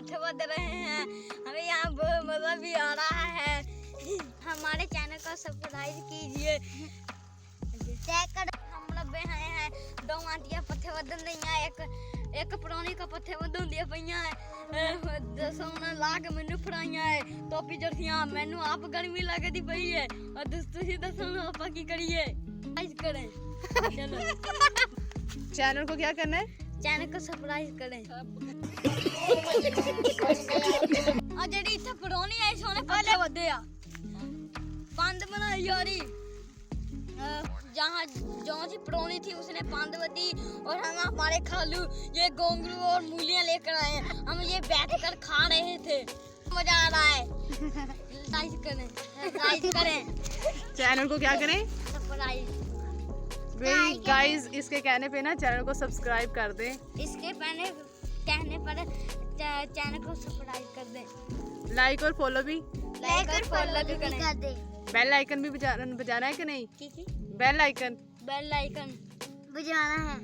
पत्ते बद रहे हैं, हमें यहाँ बहुत मजा भी आ रहा है। हमारे चैनल को सब्सक्राइब कीजिए। हम लोग हैं 2 आंटियां पत्ते बदल रही हैं, एक पुरानी का पत्ते बदल दिया पईया है, सोना ला के मैनू फड़ाइया है टोपी जर्सियां, मैनू आप गर्मी लगती पई है और तुसी दसो आप की करिए। करें चलो चैनल को क्या करना है? चैनल को सब्सक्राइब करें। और जेडी इत्थे पुरानी आई सोने पत्ते बदे आ बंद बनाई यारी, जहाँ जो सी पुरानी थी उसने बंद बदी और हम हमारे खालू ये गोंगलू और मूलियाँ लेकर आए हैं, हम ये बैठ कर खा रहे थे, मजा आ रहा है। लाइक करें, लाइक करें, चैनल को क्या करें? सब्सक्राइब। गाइस इसके कहने पे ना चैनल को सब्सक्राइब कर दें। इसके कहने पर चैनल को सब्सक्राइब कर दें, लाइक और फॉलो भी फॉलो भी करें। बेल आइकन भी बजाना है कि नहीं? की बेल आइकन बेल आइकन बजाना है।